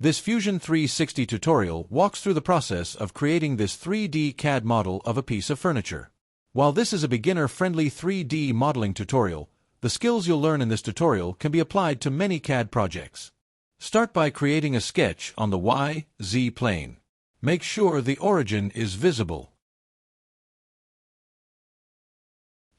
This Fusion 360 tutorial walks through the process of creating this 3D CAD model of a piece of furniture. While this is a beginner-friendly 3D modeling tutorial, the skills you'll learn in this tutorial can be applied to many CAD projects. Start by creating a sketch on the Y-Z plane. Make sure the origin is visible.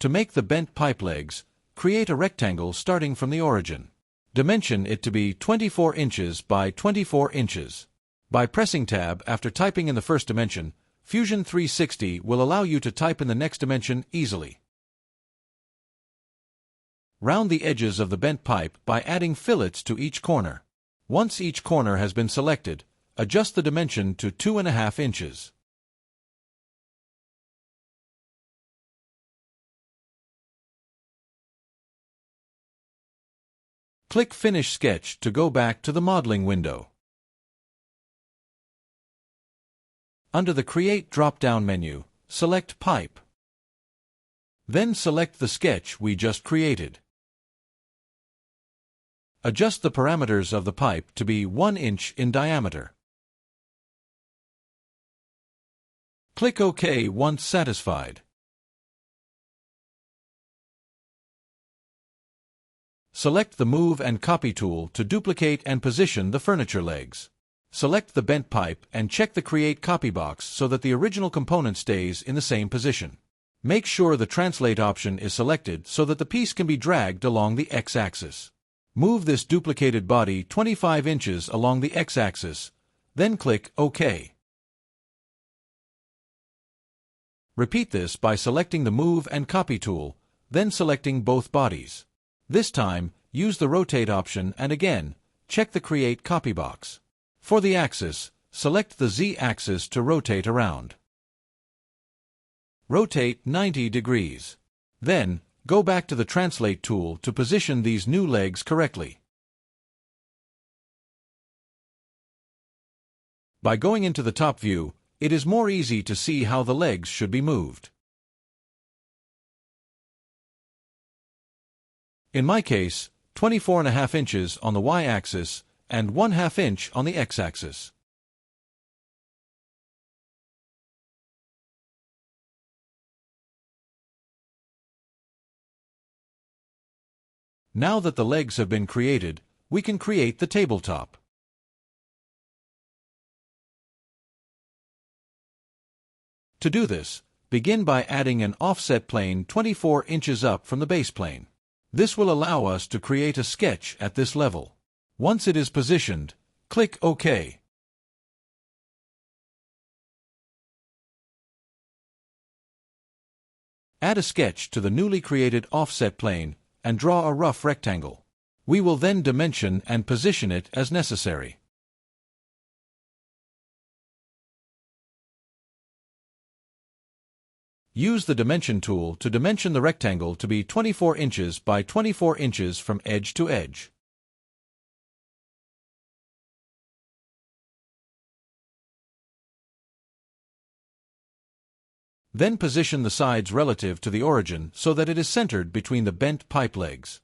To make the bent pipe legs, create a rectangle starting from the origin. Dimension it to be 24 inches by 24 inches. By pressing Tab after typing in the first dimension, Fusion 360 will allow you to type in the next dimension easily. Round the edges of the bent pipe by adding fillets to each corner. Once each corner has been selected, adjust the dimension to 2.5 inches. Click Finish Sketch to go back to the modeling window. Under the Create drop-down menu, select Pipe. Then select the sketch we just created. Adjust the parameters of the pipe to be 1 inch in diameter. Click OK once satisfied. Select the Move and Copy tool to duplicate and position the furniture legs. Select the bent pipe and check the Create Copy box so that the original component stays in the same position. Make sure the Translate option is selected so that the piece can be dragged along the X-axis. Move this duplicated body 25 inches along the X-axis, then click OK. Repeat this by selecting the Move and Copy tool, then selecting both bodies. This time, use the Rotate option and again, check the Create Copy box. For the axis, select the Z-axis to rotate around. Rotate 90 degrees. Then, go back to the Translate tool to position these new legs correctly. By going into the top view, it is more easy to see how the legs should be moved. In my case, 24.5 inches on the Y-axis and 1/2 inch on the X-axis. Now that the legs have been created, we can create the tabletop. To do this, begin by adding an offset plane 24 inches up from the base plane. This will allow us to create a sketch at this level. Once it is positioned, click OK. Add a sketch to the newly created offset plane and draw a rough rectangle. We will then dimension and position it as necessary. Use the Dimension tool to dimension the rectangle to be 24 inches by 24 inches from edge to edge. Then position the sides relative to the origin so that it is centered between the bent pipe legs.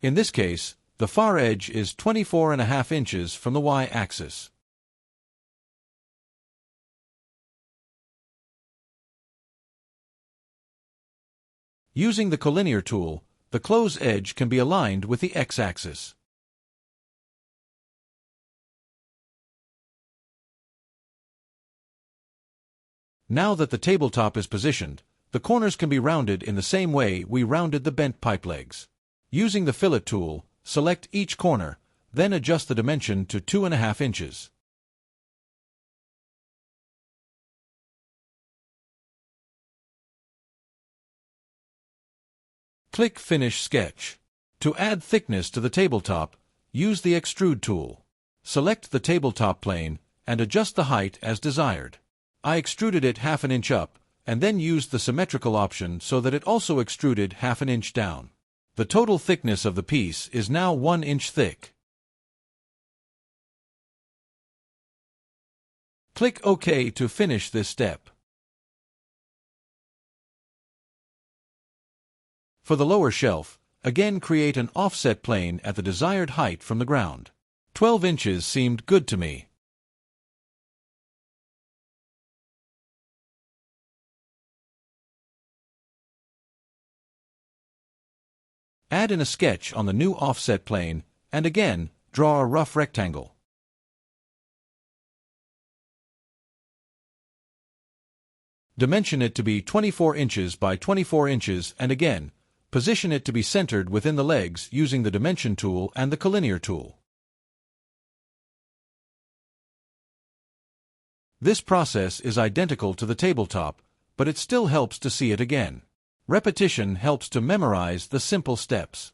In this case, the far edge is 24.5 inches from the Y-axis. Using the collinear tool, the close edge can be aligned with the X-axis. Now that the tabletop is positioned, the corners can be rounded in the same way we rounded the bent pipe legs. Using the Fillet tool, select each corner, then adjust the dimension to 2.5 inches. Click Finish Sketch. To add thickness to the tabletop, use the Extrude tool. Select the tabletop plane and adjust the height as desired. I extruded it 1/2 inch up, and then used the symmetrical option so that it also extruded 1/2 inch down. The total thickness of the piece is now 1 inch thick. Click OK to finish this step. For the lower shelf, Again, create an offset plane at the desired height from the ground. 12 inches seemed good to me. Add in a sketch on the new offset plane, and again, draw a rough rectangle. Dimension it to be 24 inches by 24 inches and again, position it to be centered within the legs using the dimension tool and the collinear tool. This process is identical to the tabletop, but it still helps to see it again. Repetition helps to memorize the simple steps.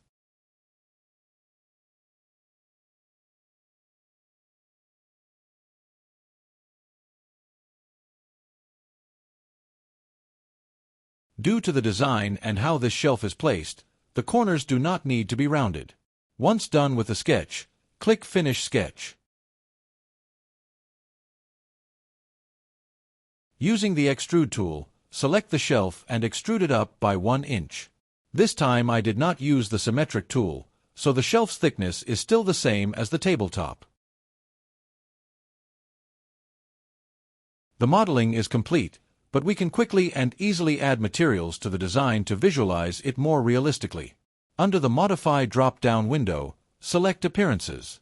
Due to the design and how this shelf is placed, the corners do not need to be rounded. Once done with the sketch, click Finish Sketch. Using the Extrude tool, select the shelf and extrude it up by 1 inch. This time I did not use the symmetric tool, so the shelf's thickness is still the same as the tabletop. The modeling is complete, but we can quickly and easily add materials to the design to visualize it more realistically. Under the Modify drop-down window, select Appearances.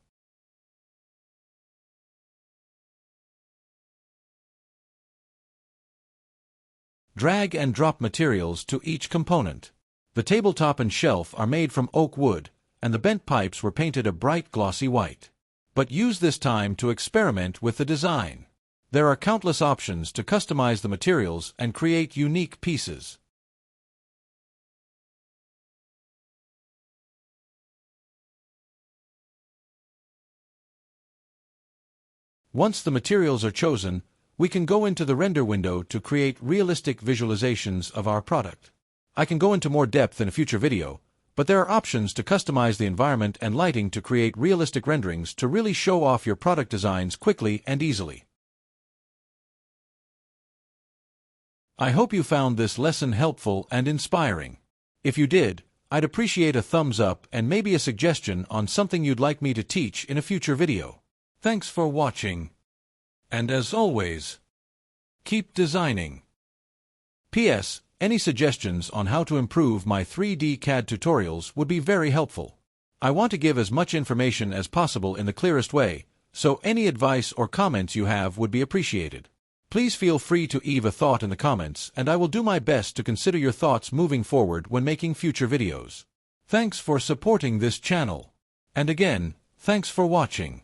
Drag and drop materials to each component. The tabletop and shelf are made from oak wood, and the bent pipes were painted a bright glossy white. But use this time to experiment with the design. There are countless options to customize the materials and create unique pieces. Once the materials are chosen, we can go into the render window to create realistic visualizations of our product. I can go into more depth in a future video, but there are options to customize the environment and lighting to create realistic renderings to really show off your product designs quickly and easily. I hope you found this lesson helpful and inspiring. If you did, I'd appreciate a thumbs up and maybe a suggestion on something you'd like me to teach in a future video. Thanks for watching. And as always, keep designing. P.S. Any suggestions on how to improve my 3D CAD tutorials would be very helpful. I want to give as much information as possible in the clearest way, so any advice or comments you have would be appreciated. Please feel free to leave a thought in the comments, and I will do my best to consider your thoughts moving forward when making future videos. Thanks for supporting this channel. And again, thanks for watching.